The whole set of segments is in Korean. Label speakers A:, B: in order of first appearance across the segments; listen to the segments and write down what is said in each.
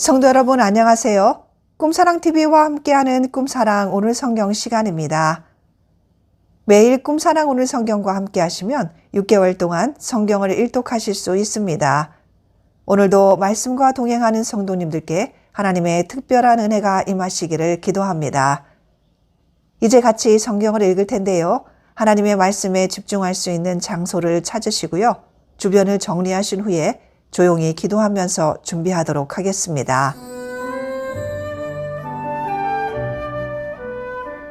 A: 성도 여러분 안녕하세요. 꿈사랑TV와 함께하는 꿈사랑 오늘 성경 시간입니다. 매일 꿈사랑 오늘 성경과 함께하시면 6개월 동안 성경을 일독하실 수 있습니다. 오늘도 말씀과 동행하는 성도님들께 하나님의 특별한 은혜가 임하시기를 기도합니다. 이제 같이 성경을 읽을 텐데요. 하나님의 말씀에 집중할 수 있는 장소를 찾으시고요. 주변을 정리하신 후에 조용히 기도하면서 준비하도록 하겠습니다.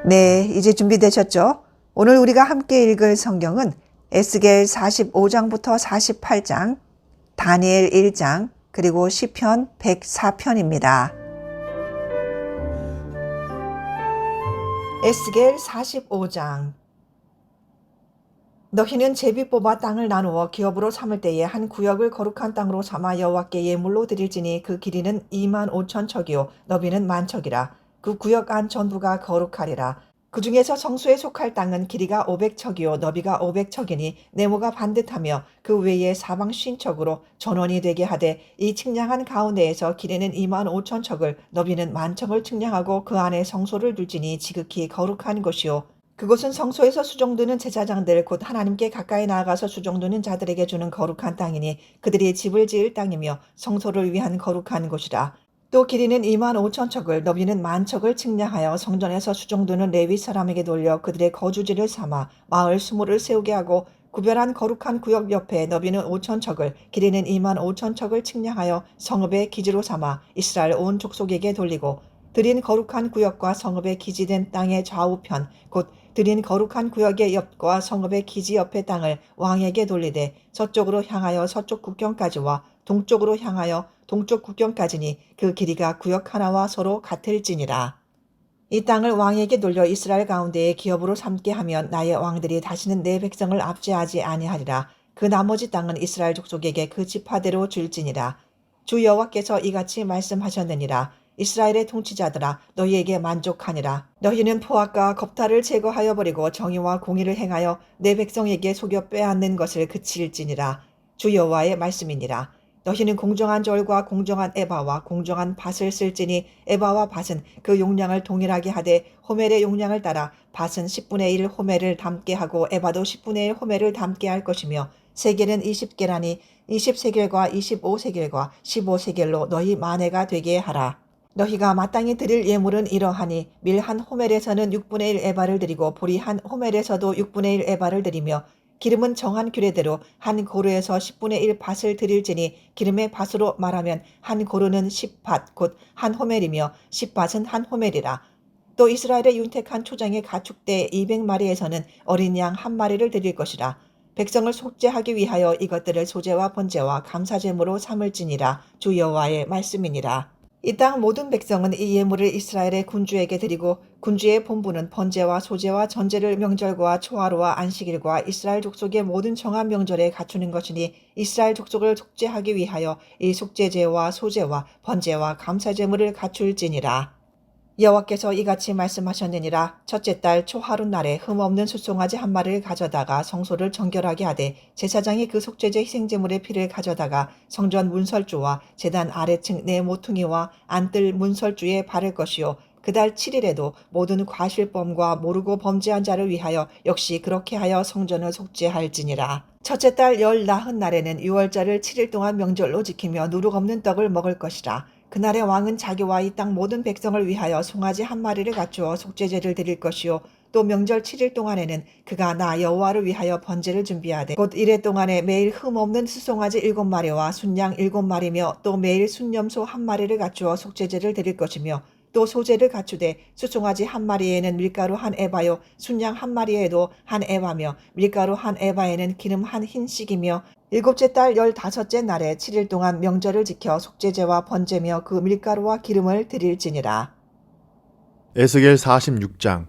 A: 네, 이제 준비되셨죠? 오늘 우리가 함께 읽을 성경은 에스겔 45장부터 48장, 다니엘 1장, 그리고 시편 104편입니다. 에스겔 45장. 너희는 제비 뽑아 땅을 나누어 기업으로 삼을 때에 한 구역을 거룩한 땅으로 삼아 여호와께 예물로 드릴지니 그 길이는 25,000척이요 너비는 10,000척이라. 그 구역 안 전부가 거룩하리라. 그 중에서 성소에 속할 땅은 길이가 500척이요 너비가 500척이니 네모가 반듯하며 그 외에 사방 50척으로 전원이 되게 하되 이 측량한 가운데에서 길이는 25,000척을 너비는 10,000척을 측량하고 그 안에 성소를 둘지니 지극히 거룩한 곳이요 그곳은 성소에서 수종드는 제사장들 곧 하나님께 가까이 나아가서 수종드는 자들에게 주는 거룩한 땅이니 그들이 집을 지을 땅이며 성소를 위한 거룩한 곳이라. 또 길이는 25,000척을 너비는 10,000척을 측량하여 성전에서 수종드는 레위 사람에게 돌려 그들의 거주지를 삼아 마을 수모를 세우게 하고 구별한 거룩한 구역 옆에 너비는 5,000척을 길이는 25,000척을 측량하여 성읍의 기지로 삼아 이스라엘 온 족속에게 돌리고 드린 거룩한 구역과 성읍의 기지된 땅의 좌우편 곧 드린 거룩한 구역의 옆과 성읍의 기지 옆의 땅을 왕에게 돌리되 서쪽으로 향하여 서쪽 국경까지와 동쪽으로 향하여 동쪽 국경까지니 그 길이가 구역 하나와 서로 같을지니라. 이 땅을 왕에게 돌려 이스라엘 가운데에 기업으로 삼게 하면 나의 왕들이 다시는 내 백성을 압제하지 아니하리라. 그 나머지 땅은 이스라엘 족속에게 그 지파대로 줄지니라. 주 여호와께서 이같이 말씀하셨느니라. 이스라엘의 통치자들아 너희에게 만족하니라. 너희는 포악과 겁탈을 제거하여 버리고 정의와 공의를 행하여 내 백성에게 속여 빼앗는 것을 그칠지니라. 주 여호와의 말씀이니라. 너희는 공정한 절과 공정한 에바와 공정한 밭을 쓸지니 에바와 밭은 그 용량을 동일하게 하되 호멜의 용량을 따라 밭은 10분의 1 호멜을 담게 하고 에바도 10분의 1 호멜을 담게 할 것이며 세겔은 20개라니 20세겔과 25세겔과 15세겔로 너희 만회가 되게 하라. 너희가 마땅히 드릴 예물은 이러하니 밀 한 호멜에서는 6분의 1 에바를 드리고 보리 한 호멜에서도 6분의 1 에바를 드리며 기름은 정한 규례대로 한 고루에서 10분의 1 밭을 드릴지니 기름의 밭으로 말하면 한 고루는 10밭 곧 한 호멜이며 10밭은 한 호멜이라. 또 이스라엘의 윤택한 초장의 가축대 200마리에서는 어린 양 1마리를 드릴 것이라. 백성을 속죄하기 위하여 이것들을 소제와 번제와 감사제물로 삼을지니라. 주 여호와의 말씀이니라. 이 땅 모든 백성은 이 예물을 이스라엘의 군주에게 드리고 군주의 본부는 번제와 소제와 전제를 명절과 초하루와 안식일과 이스라엘 족속의 모든 정한 명절에 갖추는 것이니 이스라엘 족속을 속죄하기 위하여 이 속죄제와 소제와 번제와 감사제물을 갖출지니라. 여호와께서 이같이 말씀하셨느니라. 첫째 달 초하루 날에 흠없는 숫송아지 1마리를 가져다가 성소를 정결하게 하되 제사장이 그 속죄제 희생제물의 피를 가져다가 성전 문설주와 제단 아래층 네 모퉁이와 안뜰 문설주에 바를 것이요 그 달 7일에도 모든 과실범과 모르고 범죄한 자를 위하여 역시 그렇게 하여 성전을 속죄할지니라. 첫째 달 열 나흔 날에는 유월절을 7일 동안 명절로 지키며 누룩 없는 떡을 먹을 것이라. 그날의 왕은 자기와 이 땅 모든 백성을 위하여 송아지 1마리를 갖추어 속죄제를 드릴 것이요 또 명절 7일 동안에는 그가 나 여호와를 위하여 번제를 준비하되 곧 이래 동안에 매일 흠없는 수송아지 7마리와 순양 7마리며 또 매일 순염소 1마리를 갖추어 속죄제를 드릴 것이며 또 소제를 갖추되 수송아지 1마리에는 밀가루 1에바요 순양 1마리에도 1에바며 밀가루 1에바에는 기름 1흰씩이며 일곱째 달 15째 날에 7일 동안 명절을 지켜 속죄제와 번제며 그 밀가루와 기름을 드릴지니라.
B: 에스겔 46장.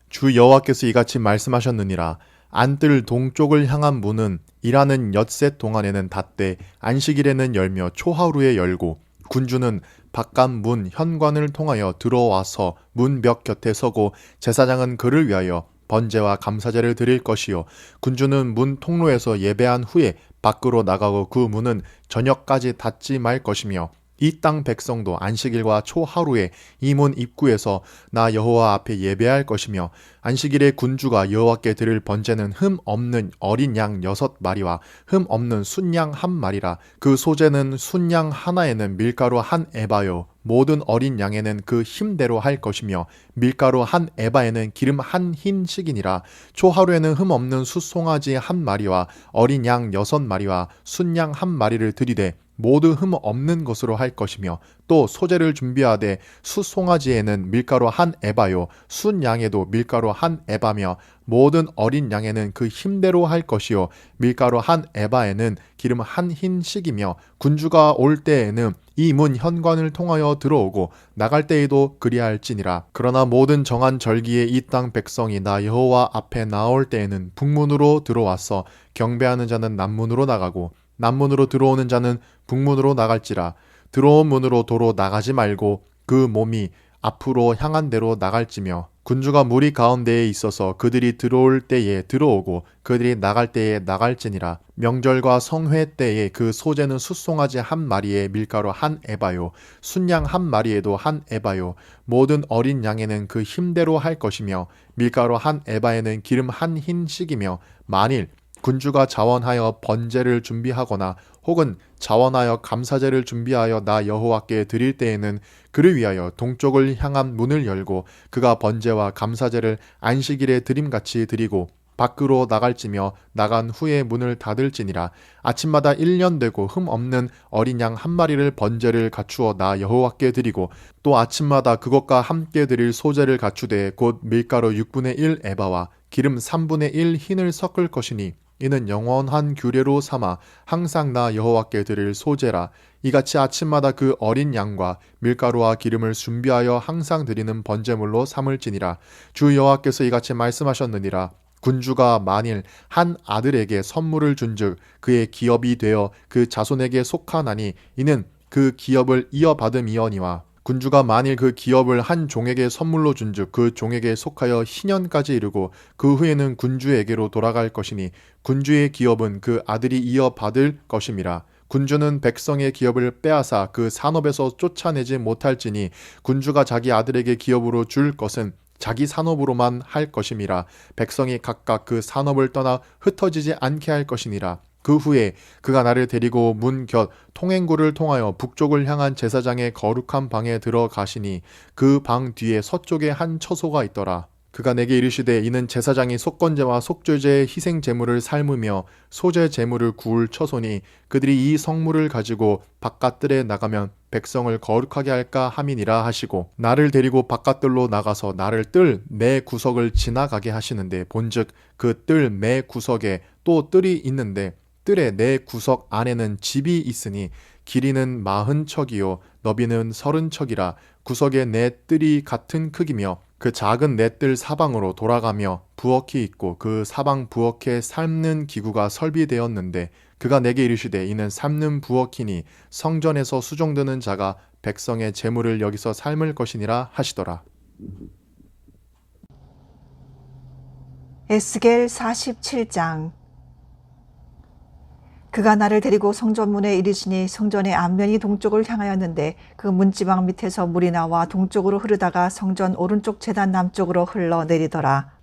B: 주 여호와께서 이같이 말씀하셨느니라. 안뜰 동쪽을 향한 문은 일하는 엿새 동안에는 닫되 안식일에는 열며 초하루에 열고 군주는 바깥 문 현관을 통하여 들어와서 문벽 곁에 서고 제사장은 그를 위하여 번제와 감사제를 드릴 것이요 군주는 문 통로에서 예배한 후에 밖으로 나가고 그 문은 저녁까지 닫지 말 것이며 이 땅 백성도 안식일과 초하루에 이 문 입구에서 나 여호와 앞에 예배할 것이며 안식일에 군주가 여호와께 드릴 번제는 흠 없는 어린 양 6마리와 흠 없는 순양 1마리라. 그 소제는 순양 하나에는 밀가루 1에바요 모든 어린 양에는 그 힘대로 할 것이며 밀가루 1에바에는 기름 1흰식이니라. 초하루에는 흠 없는 숫송아지 1마리와 어린 양 6마리와 순양 1마리를 드리되 모두 흠 없는 것으로 할 것이며 또 소제를 준비하되 숫송아지에는 밀가루 1에바요 순양에도 밀가루 1에바며 모든 어린 양에는 그 힘대로 할 것이요 밀가루 1에바에는 기름 1흰식이며 군주가 올 때에는 이 문 현관을 통하여 들어오고 나갈 때에도 그리할지니라. 그러나 모든 정한 절기에 이 땅 백성이 나 여호와 앞에 나올 때에는 북문으로 들어와서 경배하는 자는 남문으로 나가고 남문으로 들어오는 자는 북문으로 나갈지라. 들어온 문으로 도로 나가지 말고 그 몸이 앞으로 향한 대로 나갈지며 군주가 무리 가운데에 있어서 그들이 들어올 때에 들어오고 그들이 나갈 때에 나갈지니라. 명절과 성회 때에 그 소제는 숫송아지 1마리에 밀가루 1에바요 순양 1마리에도 1에바요 모든 어린 양에는 그 힘대로 할 것이며 밀가루 1에바에는 기름 1흰식이며 만일 군주가 자원하여 번제를 준비하거나 혹은 자원하여 감사제를 준비하여 나 여호와께 드릴 때에는 그를 위하여 동쪽을 향한 문을 열고 그가 번제와 감사제를 안식일에 드림같이 드리고 밖으로 나갈지며 나간 후에 문을 닫을지니라. 아침마다 1년 되고 흠 없는 어린 양 1마리를 번제를 갖추어 나 여호와께 드리고 또 아침마다 그것과 함께 드릴 소제를 갖추되 곧 밀가루 6분의 1 에바와 기름 3분의 1 흰을 섞을 것이니 이는 영원한 규례로 삼아 항상 나 여호와께 드릴 소제라. 이같이 아침마다 그 어린 양과 밀가루와 기름을 준비하여 항상 드리는 번제물로 삼을지니라. 주 여호와께서 이같이 말씀하셨느니라. 군주가 만일 한 아들에게 선물을 준즉 그의 기업이 되어 그 자손에게 속하나니 이는 그 기업을 이어받음이어니와 군주가 만일 그 기업을 한 종에게 선물로 준즉 그 종에게 속하여 희년까지 이르고 그 후에는 군주에게로 돌아갈 것이니 군주의 기업은 그 아들이 이어받을 것임이라. 군주는 백성의 기업을 빼앗아 그 산업에서 쫓아내지 못할지니 군주가 자기 아들에게 기업으로 줄 것은 자기 산업으로만 할 것임이라. 백성이 각각 그 산업을 떠나 흩어지지 않게 할 것이니라. 그 후에 그가 나를 데리고 문 곁 통행구를 통하여 북쪽을 향한 제사장의 거룩한 방에 들어가시니 그 방 뒤에 서쪽에 한 처소가 있더라. 그가 내게 이르시되 이는 제사장이 속건제와 속죄제의 희생 제물을 삶으며 소제 제물을 구울 처소니 그들이 이 성물을 가지고 바깥들에 나가면 백성을 거룩하게 할까 함이니라 하시고 나를 데리고 바깥들로 나가서 나를 뜰 매 구석을 지나가게 하시는데 본즉 그 뜰 매 구석에 또 뜰이 있는데 뜰의 네 구석 안에는 집이 있으니 길이는 40척이요 너비는 30척이라. 구석에 네 뜰이 같은 크기며 그 작은 네 뜰 사방으로 돌아가며 부엌이 있고 그 사방 부엌에 삶는 기구가 설비되었는데 그가 내게 이르시되 이는 삶는 부엌이니 성전에서 수종드는 자가 백성의 재물을 여기서 삶을 것이니라 하시더라.
A: 에스겔 47장. 그가 나를 데리고 성전문에 이르시니 성전의 앞면이 동쪽을 향하였는데 그 문지방 밑에서 물이 나와 동쪽으로 흐르다가 성전 오른쪽 제단 남쪽으로 흘러내리더라.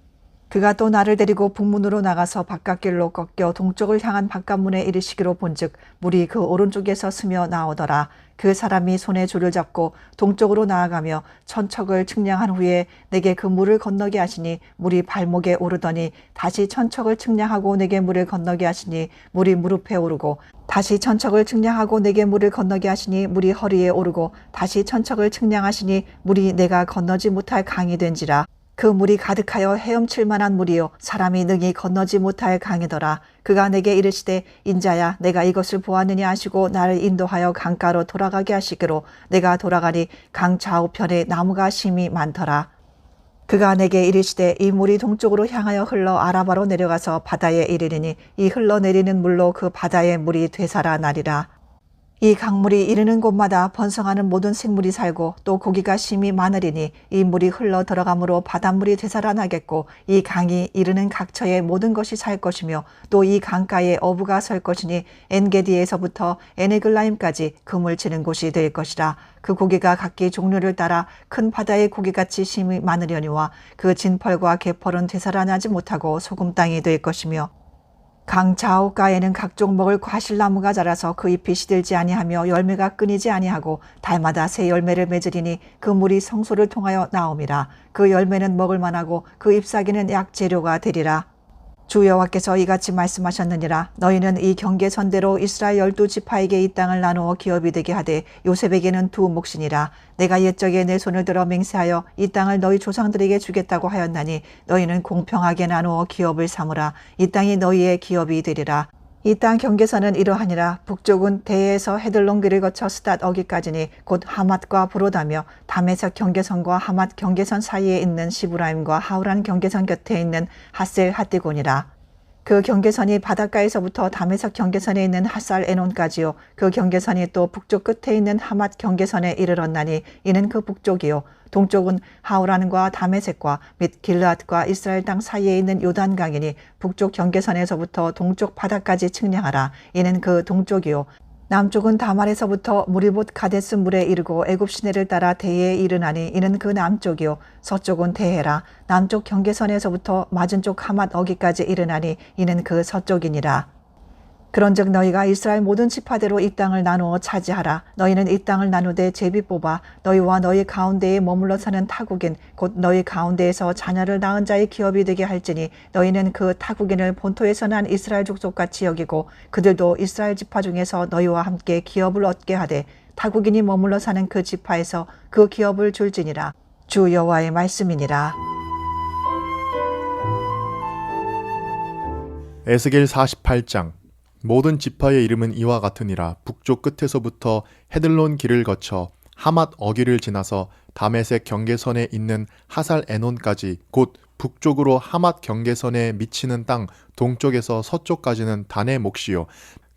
A: 그가 또 나를 데리고 북문으로 나가서 바깥길로 꺾여 동쪽을 향한 바깥문에 이르시기로 본즉 물이 그 오른쪽에서 스며 나오더라. 그 사람이 손에 줄을 잡고 동쪽으로 나아가며 천척을 측량한 후에 내게 그 물을 건너게 하시니 물이 발목에 오르더니 다시 천척을 측량하고 내게 물을 건너게 하시니 물이 무릎에 오르고 다시 천척을 측량하고 내게 물을 건너게 하시니 물이 허리에 오르고 다시 천척을 측량하시니 물이 내가 건너지 못할 강이 된지라. 그 물이 가득하여 헤엄칠 만한 물이요 사람이 능히 건너지 못할 강이더라. 그가 내게 이르시되 인자야 내가 이것을 보았느냐 하시고 나를 인도하여 강가로 돌아가게 하시기로 내가 돌아가니 강 좌우편에 나무가 심이 많더라. 그가 내게 이르시되 이 물이 동쪽으로 향하여 흘러 아라바로 내려가서 바다에 이르리니 이 흘러내리는 물로 그 바다의 물이 되살아나리라. 이 강물이 이르는 곳마다 번성하는 모든 생물이 살고 또 고기가 심히 많으리니 이 물이 흘러 들어가므로 바닷물이 되살아나겠고 이 강이 이르는 각처에 모든 것이 살 것이며 또 이 강가에 어부가 설 것이니 엔게디에서부터 에네글라임까지 그물 치는 곳이 될 것이라. 그 고기가 각기 종류를 따라 큰 바다의 고기같이 심히 많으려니와 그 진펄과 개펄은 되살아나지 못하고 소금 땅이 될 것이며 강 좌우가에는 각종 먹을 과실나무가 자라서 그 잎이 시들지 아니하며 열매가 끊이지 아니하고 달마다 새 열매를 맺으리니 그 물이 성소를 통하여 나옴이라. 그 열매는 먹을 만하고 그 잎사귀는 약재료가 되리라. 주 여호와께서 이같이 말씀하셨느니라. 너희는 이 경계선대로 이스라엘 12지파에게 이 땅을 나누어 기업이 되게 하되 요셉에게는 두 몫이니라. 내가 옛적에 내 손을 들어 맹세하여 이 땅을 너희 조상들에게 주겠다고 하였나니 너희는 공평하게 나누어 기업을 삼으라. 이 땅이 너희의 기업이 되리라. 이 땅 경계선은 이러하니라. 북쪽은 대에서 헤들론길을 거쳐 스닷 어기까지니 곧 하맛과 브로다며 다메섹 경계선과 하맛 경계선 사이에 있는 시브라임과 하우란 경계선 곁에 있는 하셀 하띠곤이라. 그 경계선이 바닷가에서부터 다메섹 경계선에 있는 하살 에논까지요. 그 경계선이 또 북쪽 끝에 있는 하맛 경계선에 이르렀나니 이는 그 북쪽이요. 동쪽은 하우란과 다메섹과 및 길르앗과 이스라엘 땅 사이에 있는 요단강이니 북쪽 경계선에서부터 동쪽 바다까지 측량하라. 이는 그 동쪽이요. 남쪽은 다말에서부터 무리봇 가데스 물에 이르고 애굽 시내를 따라 대해에 이르나니 이는 그 남쪽이요. 서쪽은 대해라. 남쪽 경계선에서부터 맞은쪽 하맛 어기까지 이르나니 이는 그 서쪽이니라. 그런즉 너희가 이스라엘 모든 지파대로 이 땅을 나누어 차지하라. 너희는 이 땅을 나누되 제비 뽑아 너희와 너희 가운데에 머물러 사는 타국인 곧 너희 가운데에서 자녀를 낳은 자의 기업이 되게 할지니 너희는 그 타국인을 본토에서 난 이스라엘 족속같이 여기고 그들도 이스라엘 지파 중에서 너희와 함께 기업을 얻게 하되 타국인이 머물러 사는 그 지파에서 그 기업을 줄지니라. 주 여호와의 말씀이니라.
B: 에스겔 48장. 모든 지파의 이름은 이와 같으니라. 북쪽 끝에서부터 헤들론 길을 거쳐 하맛 어기를 지나서 다메섹 경계선에 있는 하살 에논까지 곧 북쪽으로 하맛 경계선에 미치는 땅 동쪽에서 서쪽까지는 단의 몫이요.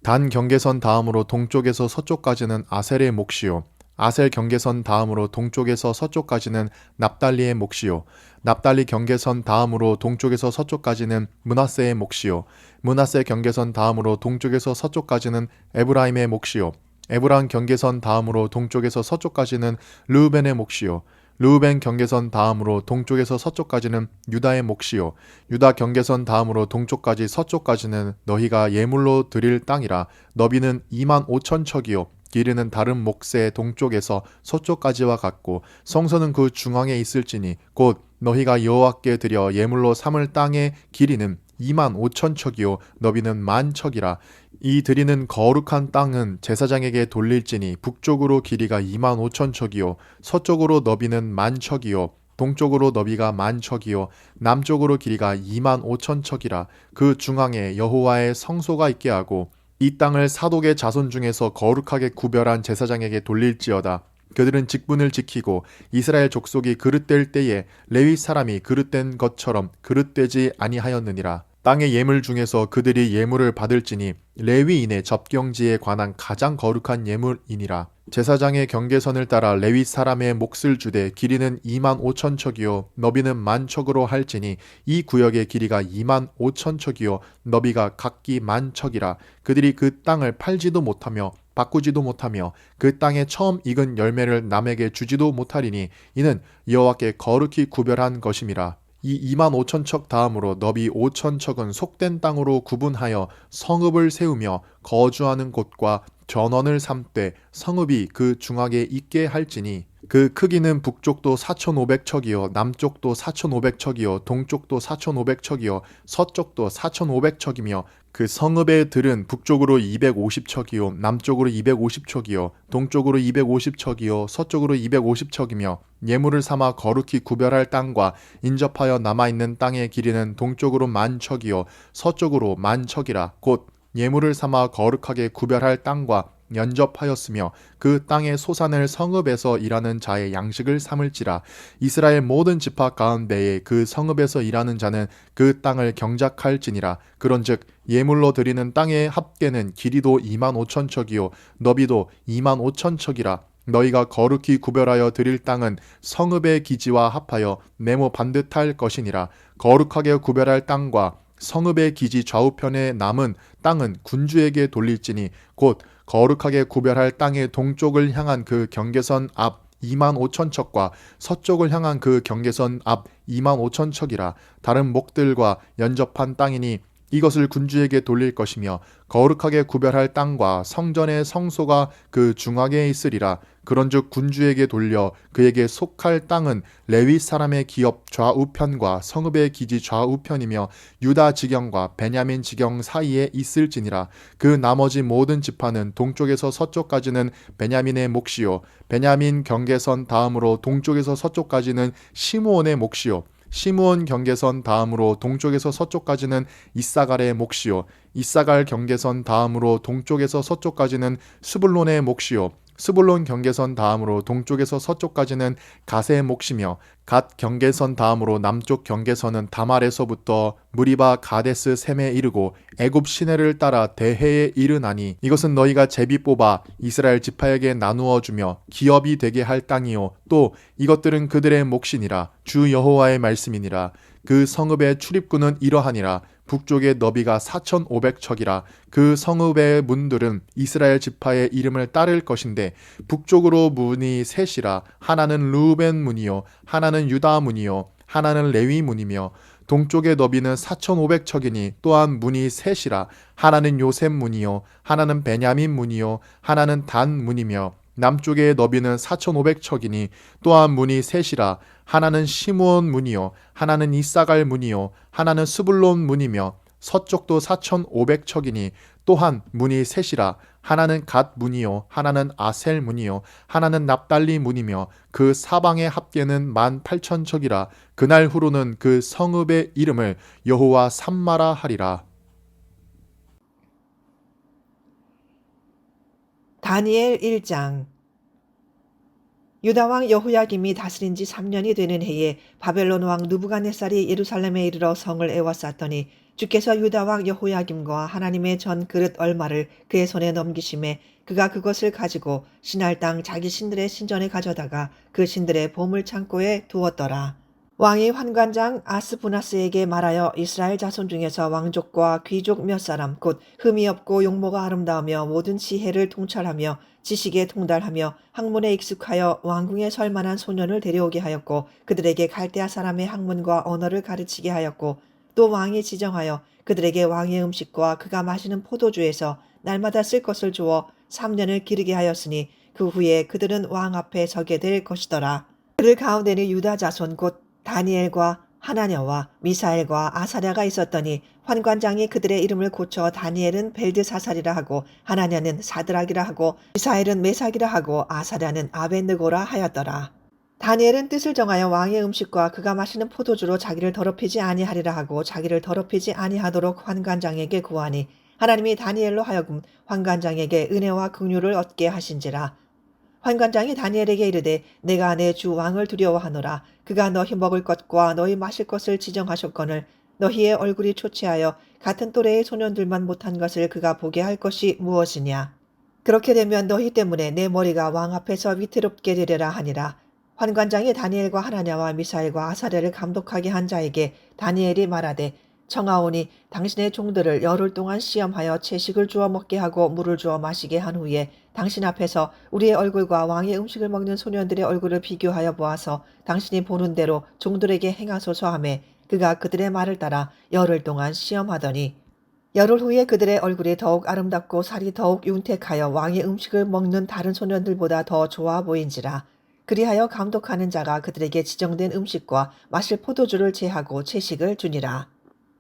B: 단 경계선 다음으로 동쪽에서 서쪽까지는 아셀의 몫이요. 아셀 경계선 다음으로 동쪽에서 서쪽까지는 납달리의 몫이요. 납달리 경계선 다음으로 동쪽에서 서쪽까지는 므낫세의 몫이요. 므낫세 경계선 다음으로 동쪽에서 서쪽까지는 에브라임의 몫이요. 에브라임 경계선 다음으로 동쪽에서 서쪽까지는 르우벤의 몫이요. 르우벤 경계선 다음으로 동쪽에서 서쪽까지는 유다의 몫이요. 유다 경계선 다음으로 동쪽까지 서쪽까지는 너희가 예물로 드릴 땅이라. 너비는 25,000척이요. 길이는 다른 몫의 동쪽에서 서쪽까지와 같고 성소는 그 중앙에 있을지니 곧 너희가 여호와께 드려 예물로 삼을 땅의 길이는 25,000척이요 너비는 10,000척이라. 이 드리는 거룩한 땅은 제사장에게 돌릴지니 북쪽으로 길이가 25,000척이요 서쪽으로 너비는 10,000척이요 동쪽으로 너비가 10,000척이요 남쪽으로 길이가 25,000척이라. 그 중앙에 여호와의 성소가 있게 하고 이 땅을 사독의 자손 중에서 거룩하게 구별한 제사장에게 돌릴지어다. 그들은 직분을 지키고 이스라엘 족속이 그릇될 때에 레위 사람이 그릇된 것처럼 그릇되지 아니하였느니라. 땅의 예물 중에서 그들이 예물을 받을지니 레위인의 접경지에 관한 가장 거룩한 예물이니라. 제사장의 경계선을 따라 레위 사람의 몫을 주되 길이는 25,000척이요 너비는 10,000척으로 할지니 이 구역의 길이가 25,000척이요 너비가 각기 10,000척이라. 그들이 그 땅을 팔지도 못하며 바꾸지도 못하며 그 땅에 처음 익은 열매를 남에게 주지도 못하리니 이는 여호와께 거룩히 구별한 것임이라. 이 25,000척 다음으로 너비 5,000척은 속된 땅으로 구분하여 성읍을 세우며 거주하는 곳과 전원을 삼되 성읍이 그 중앙에 있게 할지니 그 크기는 북쪽도 4,500척이요 남쪽도 4,500척이요 동쪽도 4,500척이요 서쪽도 4,500척이며 그 성읍의 들은 북쪽으로 250척이요 남쪽으로 250척이요 동쪽으로 250척이요 서쪽으로 250척이며 예물을 삼아 거룩히 구별할 땅과 인접하여 남아있는 땅의 길이는 동쪽으로 10,000척이요 서쪽으로 10,000척이라. 곧 예물을 삼아 거룩하게 구별할 땅과 연접하였으며 그 땅의 소산을 성읍에서 일하는 자의 양식을 삼을지라. 이스라엘 모든 지파 가운데에 그 성읍에서 일하는 자는 그 땅을 경작할지니라. 그런즉 예물로 드리는 땅의 합계는 길이도 25,000척이요 너비도 25,000척이라. 너희가 거룩히 구별하여 드릴 땅은 성읍의 기지와 합하여 네모 반듯할 것이니라. 거룩하게 구별할 땅과 성읍의 기지 좌우편에 남은 땅은 군주에게 돌릴지니 곧 거룩하게 구별할 땅의 동쪽을 향한 그 경계선 앞 25,000척과 서쪽을 향한 그 경계선 앞 25,000척이라. 다른 목들과 연접한 땅이니 이것을 군주에게 돌릴 것이며 거룩하게 구별할 땅과 성전의 성소가 그 중앙에 있으리라. 그런즉 군주에게 돌려 그에게 속할 땅은 레위 사람의 기업 좌우편과 성읍의 기지 좌우편이며 유다 지경과 베냐민 지경 사이에 있을지니라. 그 나머지 모든 지파는 동쪽에서 서쪽까지는 베냐민의 몫이요 베냐민 경계선 다음으로 동쪽에서 서쪽까지는 시므온의 몫이요 시므온 경계선 다음으로 동쪽에서 서쪽까지는 이사갈의 몫이요 이사갈 경계선 다음으로 동쪽에서 서쪽까지는 스불론의 몫이요 스불론 경계선 다음으로 동쪽에서 서쪽까지는 갓의 몫이며 갓 경계선 다음으로 남쪽 경계선은 다말에서부터 무리바 가데스 셈에 이르고 애굽 시내를 따라 대해에 이르나니 이것은 너희가 제비 뽑아 이스라엘 지파에게 나누어 주며 기업이 되게 할 땅이요 또 이것들은 그들의 몫이니라. 주 여호와의 말씀이니라. 그 성읍의 출입구는 이러하니라. 북쪽의 너비가 4,500척이라. 그 성읍의 문들은 이스라엘 지파의 이름을 따를 것인데 북쪽으로 문이 셋이라. 하나는 르우벤 문이요 하나는 유다 문이요 하나는 레위 문이며 동쪽의 너비는 4,500척이니 또한 문이 셋이라. 하나는 요셉 문이요 하나는 베냐민 문이요 하나는 단 문이며 남쪽의 너비는 4,500척이니 또한 문이 셋이라. 하나는 시므온 문이요 하나는 이사갈 문이요 하나는 스불론 문이며 서쪽도 4,500척이니 또한 문이 셋이라. 하나는 갓 문이요 하나는 아셀 문이요 하나는 납달리 문이며 그 사방의 합계는 18,000척이라. 그날 후로는 그 성읍의 이름을 여호와 삼마라 하리라.
A: 다니엘 1장. 유다왕 여호야김이 다스린 지 3년이 되는 해에 바벨론 왕 느부갓네살이 예루살렘에 이르러 성을 에워쌌더니 주께서 유다왕 여호야김과 하나님의 전 그릇 얼마를 그의 손에 넘기심에 그가 그것을 가지고 신할 땅 자기 신들의 신전에 가져다가 그 신들의 보물 창고에 두었더라. 왕이 환관장 아스부나스에게 말하여 이스라엘 자손 중에서 왕족과 귀족 몇 사람 곧 흠이 없고 용모가 아름다우며 모든 지혜를 통찰하며 지식에 통달하며 학문에 익숙하여 왕궁에 설 만한 소년을 데려오게 하였고 그들에게 갈대아 사람의 학문과 언어를 가르치게 하였고 또 왕이 지정하여 그들에게 왕의 음식과 그가 마시는 포도주에서 날마다 쓸 것을 주어 3년을 기르게 하였으니 그 후에 그들은 왕 앞에 서게 될 것이더라. 그들 가운데는 유다 자손 곧 다니엘과 하나냐와 미사엘과 아사랴가 있었더니 환관장이 그들의 이름을 고쳐 다니엘은 벨드사살이라 하고 하나냐는 사드락이라 하고 미사엘은 메삭이라 하고 아사랴는 아벤느고라 하였더라. 다니엘은 뜻을 정하여 왕의 음식과 그가 마시는 포도주로 자기를 더럽히지 아니하리라 하고 자기를 더럽히지 아니하도록 환관장에게 구하니 하나님이 다니엘로 하여금 환관장에게 은혜와 긍휼을 얻게 하신지라. 환관장이 다니엘에게 이르되 내가 내 주 왕을 두려워하노라. 그가 너희 먹을 것과 너희 마실 것을 지정하셨거늘 너희의 얼굴이 초췌하여 같은 또래의 소년들만 못한 것을 그가 보게 할 것이 무엇이냐. 그렇게 되면 너희 때문에 내 머리가 왕 앞에서 위태롭게 되리라 하니라. 환관장이 다니엘과 하나냐와 미사엘과 아사랴를 감독하게 한 자에게 다니엘이 말하되 청하오니 당신의 종들을 열흘 동안 시험하여 채식을 주어 먹게 하고 물을 주어 마시게 한 후에 당신 앞에서 우리의 얼굴과 왕의 음식을 먹는 소년들의 얼굴을 비교하여 보아서 당신이 보는 대로 종들에게 행하소서 하매 그가 그들의 말을 따라 열흘 동안 시험하더니 열흘 후에 그들의 얼굴이 더욱 아름답고 살이 더욱 윤택하여 왕의 음식을 먹는 다른 소년들보다 더 좋아 보인지라. 그리하여 감독하는 자가 그들에게 지정된 음식과 마실 포도주를 제하고 채식을 주니라.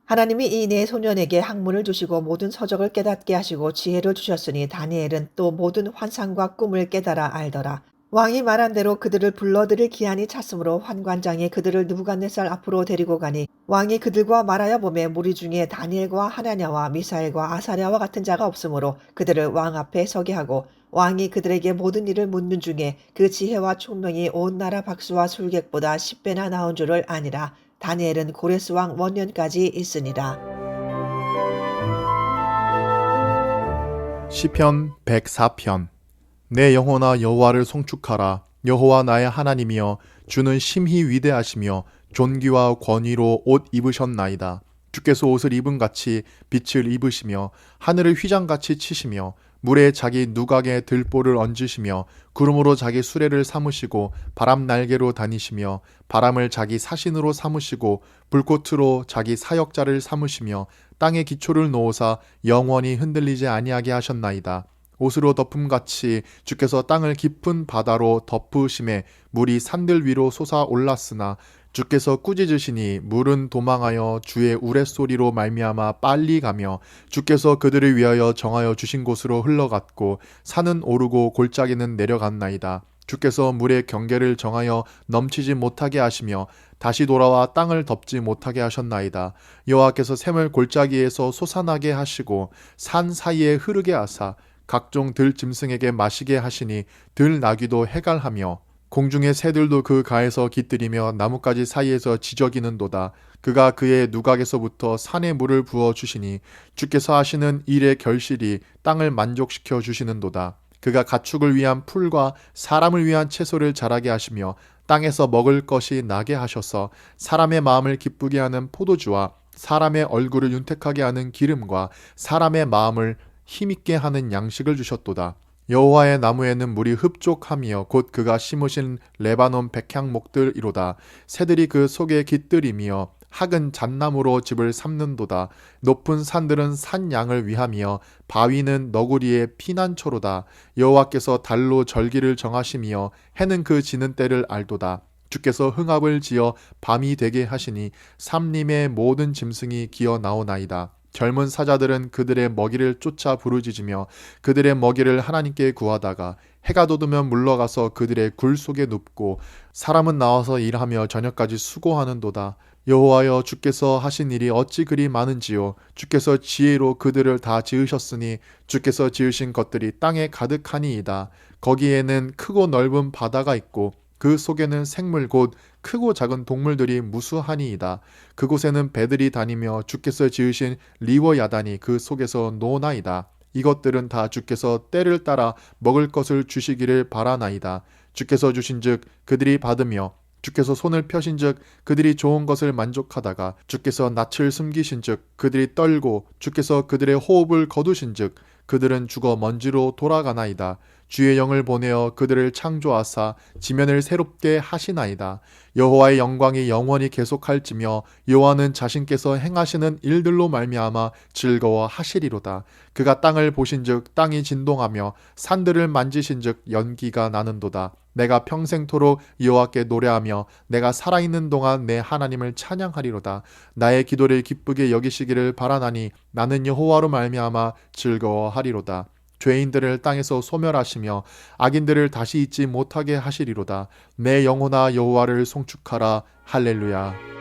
A: 하나님이 이 네 소년에게 학문을 주시고 모든 서적을 깨닫게 하시고 지혜를 주셨으니 다니엘은 또 모든 환상과 꿈을 깨달아 알더라. 왕이 말한 대로 그들을 불러들일 기한이 찼으므로 환관장이 그들을 느부갓네살 앞으로 데리고 가니 왕이 그들과 말하여 보매 무리 중에 다니엘과 하나냐와 미사엘과 아사랴와 같은 자가 없으므로 그들을 왕 앞에 서게 하고 왕이 그들에게 모든 일을 묻는 중에 그 지혜와 총명이 온 나라 박수와 술객보다 10배나 나온 줄을 아니라. 다니엘은 고레스 왕 원년까지 있으니라.
B: 시편 104편. 내 영혼아 여호와를 송축하라. 여호와 나의 하나님이여 주는 심히 위대하시며 존귀와 권위로 옷 입으셨나이다. 주께서 옷을 입은 같이 빛을 입으시며 하늘을 휘장같이 치시며 물에 자기 누각에 들보를 얹으시며 구름으로 자기 수레를 삼으시고 바람 날개로 다니시며 바람을 자기 사신으로 삼으시고 불꽃으로 자기 사역자를 삼으시며 땅의 기초를 놓으사 영원히 흔들리지 아니하게 하셨나이다. 옷으로 덮음같이 주께서 땅을 깊은 바다로 덮으심에 물이 산들 위로 솟아 올랐으나 주께서 꾸짖으시니 물은 도망하여 주의 우레소리로 말미암아 빨리 가며 주께서 그들을 위하여 정하여 주신 곳으로 흘러갔고 산은 오르고 골짜기는 내려갔나이다. 주께서 물의 경계를 정하여 넘치지 못하게 하시며 다시 돌아와 땅을 덮지 못하게 하셨나이다. 여호와께서 샘을 골짜기에서 솟아나게 하시고 산 사이에 흐르게 하사 각종 들짐승에게 마시게 하시니 들나귀도 해갈하며 공중의 새들도 그 가에서 깃들이며 나뭇가지 사이에서 지저귀는도다. 그가 그의 누각에서부터 산에 물을 부어 주시니 주께서 하시는 일의 결실이 땅을 만족시켜 주시는도다. 그가 가축을 위한 풀과 사람을 위한 채소를 자라게 하시며 땅에서 먹을 것이 나게 하셔서 사람의 마음을 기쁘게 하는 포도주와 사람의 얼굴을 윤택하게 하는 기름과 사람의 마음을 힘있게 하는 양식을 주셨도다. 여호와의 나무에는 물이 흡족하며 곧 그가 심으신 레바논 백향목들이로다. 새들이 그 속에 깃들이며 학은 잣나무로 집을 삼는도다. 높은 산들은 산양을 위하며 바위는 너구리의 피난처로다. 여호와께서 달로 절기를 정하시며 해는 그 지는 때를 알도다. 주께서 흥합을 지어 밤이 되게 하시니 삼림의 모든 짐승이 기어 나오나이다. 젊은 사자들은 그들의 먹이를 쫓아 부르짖으며 그들의 먹이를 하나님께 구하다가 해가 돋으면 물러가서 그들의 굴 속에 눕고 사람은 나와서 일하며 저녁까지 수고하는도다. 여호와여 주께서 하신 일이 어찌 그리 많은지요. 주께서 지혜로 그들을 다 지으셨으니 주께서 지으신 것들이 땅에 가득하니이다. 거기에는 크고 넓은 바다가 있고 그 속에는 생물 곧 크고 작은 동물들이 무수하니이다. 그곳에는 배들이 다니며 주께서 지으신 리워 야단이 그 속에서 노나이다. 이것들은 다 주께서 때를 따라 먹을 것을 주시기를 바라나이다. 주께서 주신즉 그들이 받으며 주께서 손을 펴신즉 그들이 좋은 것을 만족하다가 주께서 낯을 숨기신즉 그들이 떨고 주께서 그들의 호흡을 거두신즉 그들은 죽어 먼지로 돌아가나이다. 주의 영을 보내어 그들을 창조하사 지면을 새롭게 하시나이다. 여호와의 영광이 영원히 계속할지며 여호와는 자신께서 행하시는 일들로 말미암아 즐거워하시리로다. 그가 땅을 보신즉 땅이 진동하며 산들을 만지신즉 연기가 나는도다. 내가 평생토록 여호와께 노래하며 내가 살아있는 동안 내 하나님을 찬양하리로다. 나의 기도를 기쁘게 여기시기를 바라나니 나는 여호와로 말미암아 즐거워하리로다. 죄인들을 땅에서 소멸하시며 악인들을 다시 잊지 못하게 하시리로다. 내 영혼아 여호와를 송축하라. 할렐루야.